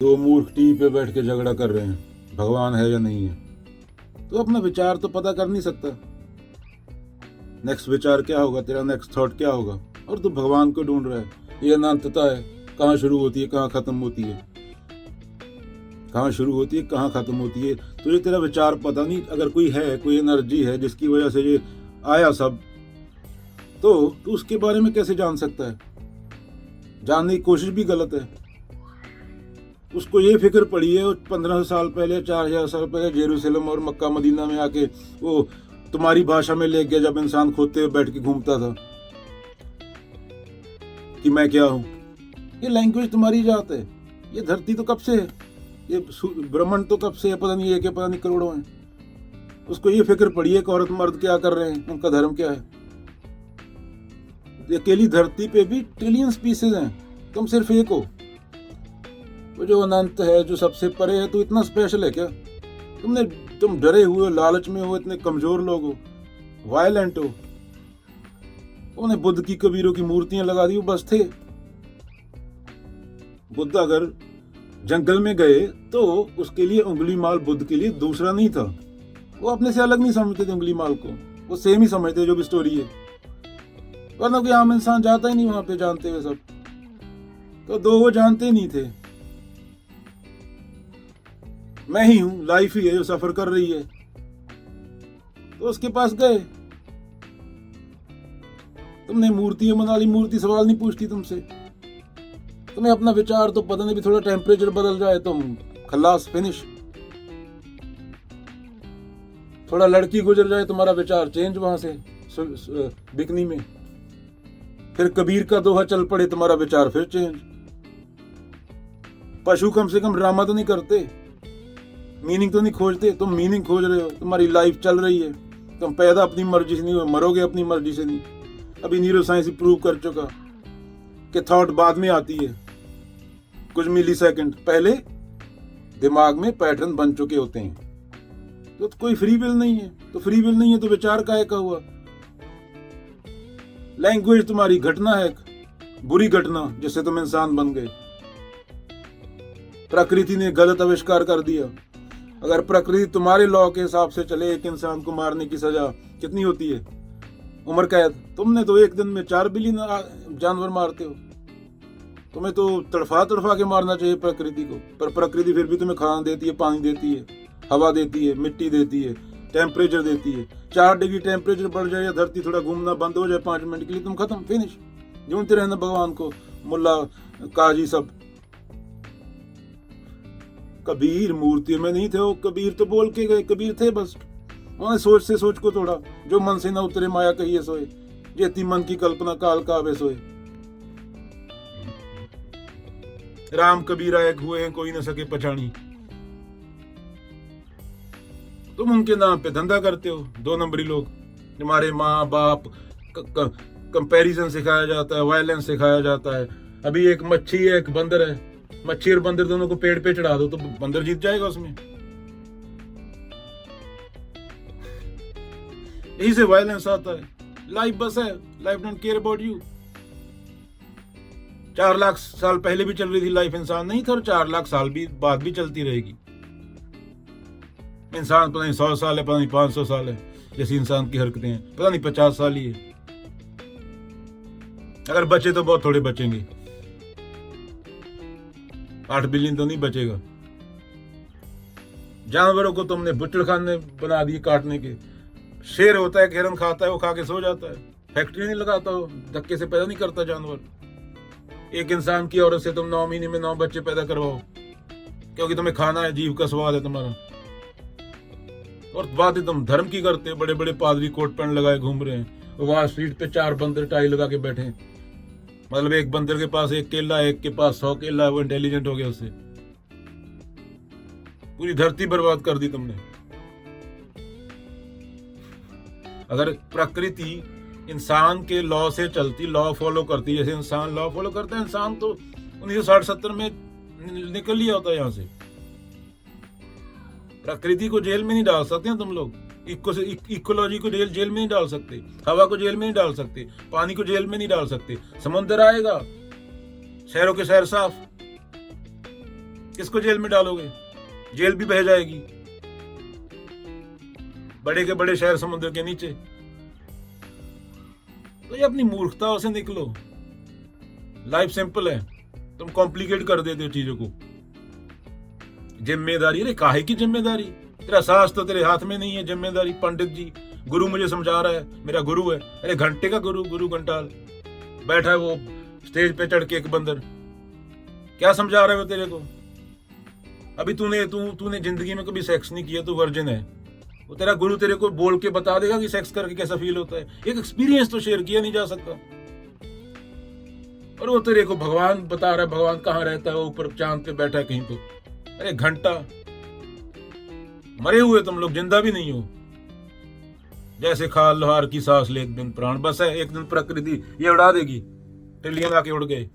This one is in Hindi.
दो मूर्ख टीवी पे बैठ के झगड़ा कर रहे हैं भगवान है या नहीं है। तो अपना विचार तो पता कर नहीं सकता, नेक्स्ट विचार क्या होगा, तेरा नेक्स्ट थॉट क्या होगा, और तू भगवान को ढूंढ रहा है। ये अनंतता है, कहाँ शुरू होती है कहाँ खत्म होती है, कहाँ शुरू होती है कहाँ खत्म होती है। तुझे तेरा विचार पता नहीं। अगर कोई है, कोई एनर्जी है जिसकी वजह से ये आया सब, तो तू उसके बारे में कैसे जान सकता है? जानने की कोशिश भी गलत है। उसको ये फिक्र पड़ी है 1500 साल पहले, 4000 साल पहले जेरूसलम और मक्का मदीना में आके वो तुम्हारी भाषा में ले गया, जब इंसान खोदते हुए बैठ के घूमता था कि मैं क्या हूं। ये लैंग्वेज तुम्हारी जात है। ये धरती तो कब से है, ये ब्रह्मांड तो कब से है, पता नहीं एक है पता नहीं करोड़ों है। उसको ये फिक्र पड़ी है कि औरत मर्द क्या कर रहे हैं, उनका धर्म क्या है। अकेली धरती पे भी ट्रिलियन स्पीसीज हैं, तुम सिर्फ एक हो। वो जो अनंत है, जो सबसे परे है, तो इतना स्पेशल है क्या? तुम डरे हुए हो, लालच में हो, इतने कमजोर लोग हो, वायलेंट हो। उन्हें बुद्ध की कबीरों की मूर्तियां लगा दी, वो बस थे। बुद्ध अगर जंगल में गए तो उसके लिए उंगली माल बुद्ध के लिए दूसरा नहीं था। वो अपने से अलग नहीं समझते थे उंगली माल को, वो सेम ही समझते जो भी स्टोरी है। वरना कोई आम इंसान जाता ही नहीं वहां पे जानते हुए सब। तो दो वो जानते ही नहीं थे। मैं ही हूं, लाइफ ही है जो सफर कर रही है। तो उसके पास गए। तुमने मूर्तियां बना ली, मूर्ति सवाल नहीं पूछती तुमसे। तुम्हें अपना विचार तो पता नहीं, भी थोड़ा टेम्परेचर बदल जाए तुम खल्लास, फिनिश। थोड़ा लड़की गुजर जाए तुम्हारा विचार चेंज वहां से बिकनी में। फिर कबीर का दोहा चल पड़े, तुम्हारा विचार फिर चेंज। पशु कम से कम ड्रामा तो नहीं करते, मीनिंग तो नहीं खोजते। तुम मीनिंग खोज रहे हो, तुम्हारी लाइफ चल रही है। तुम पैदा अपनी मर्जी से नहीं हुए, मरोगे अपनी मर्जी से नहीं। अभी न्यूरो साइंस प्रूव कर चुका कि थॉट बाद में आती है, कुछ मिली सेकंड पहले दिमाग में पैटर्न बन चुके होते हैं। तो कोई फ्री विल नहीं है। तो फ्री विल नहीं है तो विचार काहे का हुआ? लैंग्वेज तुम्हारी घटना है, बुरी घटना जिससे तुम इंसान बन गए। प्रकृति ने गलत आविष्कार कर दिया। अगर प्रकृति तुम्हारे लॉ के हिसाब से चले, एक इंसान को मारने की सजा कितनी होती है? उम्र कैद। तुमने तो एक दिन में 4 बिलियन जानवर मारते हो। तुम्हें तो तड़फा तड़फा के मारना चाहिए प्रकृति को। पर प्रकृति फिर भी तुम्हें खाना देती है, पानी देती है, हवा देती है, मिट्टी देती है, टेम्परेचर देती है। 4 डिग्री टेम्परेचर बढ़ जाए या धरती थोड़ा घूमना बंद हो जाए 5 मिनट के लिए, तुम खत्म, फिनिश। ढूंढते रहना भगवान को, मुल्ला काजी सब। कबीर मूर्तियों में नहीं थे वो, कबीर तो बोल के गए, कबीर थे बस। उन्होंने सोच से सोच को तोड़ा। जो मन से न उतरे माया कहिए सोए, जेती मन की कल्पना काल का आवे सोए। राम कबीर एक हुए हैं, कोई न सके पछाणी। तुम उनके नाम पे धंधा करते हो, 2 नंबरी लोग। तुम्हारे माँ बाप कंपैरिजन सिखाया जाता है, वायलेंस सिखाया जाता है। अभी एक मच्छी है, एक बंदर है। मच्छी और बंदर दोनों को पेड़ पे चढ़ा दो तो बंदर जीत जाएगा उसमें। यही से वायलेंस आता है। लाइफ बस है, life don't care about you. 4 lakh साल पहले भी चल रही थी लाइफ, इंसान नहीं था, और 4 लाख साल भी बाद भी चलती रहेगी। इंसान पता नहीं 100 साल है, पता नहीं 500 साल है, जैसी इंसान की हरकतें हैं, पता नहीं 50 साल ही है। अगर बचे तो बहुत थोड़े बचेंगे, 8 बिलियन तो नहीं बचेगा। जानवरों को तुमने बुच्चड़खाने बना दिए काटने के। शेर होता है, हिरन खाता है, वो खा के सो जाता है। फैक्ट्री नहीं लगाता हो, धक्के से पैदा नहीं करता जानवर। एक इंसान की औरत से तुम 9 महीने में 9 बच्चे पैदा करवाओ, क्योंकि तुम्हें खाना है, जीव का स्वाद है तुम्हारा। और बातें तुम धर्म की करते हो। बड़े बड़े पादरी कोट पैंट लगाए घूम रहे हैं, वहां स्ट्रीट पे 4 बंदर टाई लगा के बैठे। मतलब एक बंदर के पास 1 केला, एक के पास 100 केला, वो इंटेलिजेंट हो गया उससे। पूरी धरती बर्बाद कर दी तुमने। अगर प्रकृति इंसान के लॉ से चलती, लॉ फॉलो करती, जैसे इंसान लॉ फॉलो करता है, इंसान तो 1960-70 में निकल लिया होता है यहाँ से। प्रकृति को जेल में नहीं डाल सकते हैं तुम लोग। इकोलॉजी को जेल में नहीं डाल सकते, हवा को जेल में नहीं डाल सकते, पानी को जेल में नहीं डाल सकते। समुद्र आएगा, शहरों के शहर साफ, किसको जेल में डालोगे? जेल भी बह जाएगी। बड़े के बड़े शहर समुद्र के नीचे। तो ये अपनी मूर्खताओं से निकलो। लाइफ सिंपल है, तुम कॉम्प्लिकेट कर देते हो चीजों को। जिम्मेदारी, अरे काहे की जिम्मेदारी? तेरा सांस तो तेरे हाथ में नहीं है। जिम्मेदारी पंडित जी, गुरु मुझे समझा रहा है, मेरा गुरु है। अरे घंटे का गुरु घंटाल बैठा है वो स्टेज पे चढ़ के एक बंदर, क्या समझा रहा है वो तेरे को? अभी तूने जिंदगी में कभी सेक्स नहीं किया, तू वर्जिन है। वो तेरा गुरु तेरे को बोल के बता देगा कि सेक्स करके कैसा फील होता है। एक एक्सपीरियंस तो शेयर किया नहीं जा सकता। और वो तेरे को भगवान बता रहा है, भगवान कहाँ रहता है, वो ऊपर चांद पे बैठा है कहीं पे। अरे घंटा, मरे हुए तुम लोग, जिंदा भी नहीं हो। जैसे खाल लोहार की सांस ले एक दिन प्राण, बस है एक दिन प्रकृति ये उड़ा देगी। ट्रिलियन आके उड़ गए।